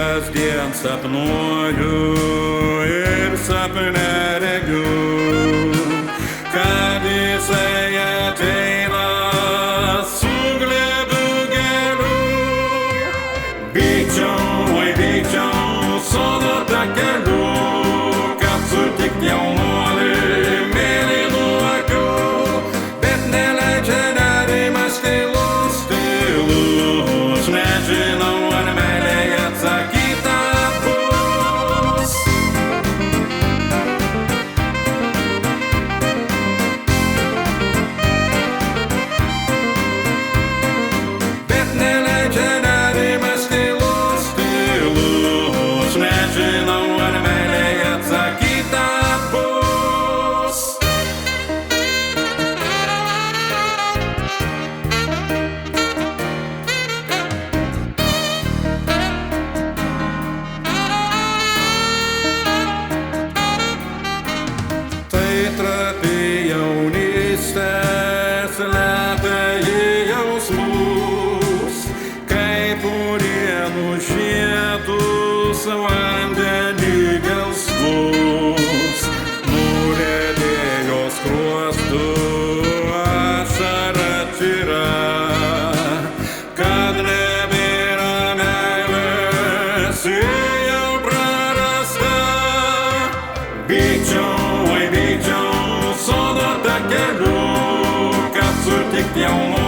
kasdien sapnuoju ir sapne regiu, kad jisai ateina su glėbiu gėlių. Bėgčiau sodo takeliu, kad sutikt jaunuolį mėlynų akių, bet neleidžia nerimas tylus, nežinau, ar meilė atsakyta bus. Bet neleidžia nerimas tylus, nežinau, ar meilė atsakyta bus. Tai trapi jaunystė slepia į jausmus, kaip urienų žiedus vandenį gelsvus. Nuriedėjo skruostu ašara tyra, kad nebėra meilės, ji jau prarasta. Bėgčiau sodo takeliu, kad sutikt jaunuolį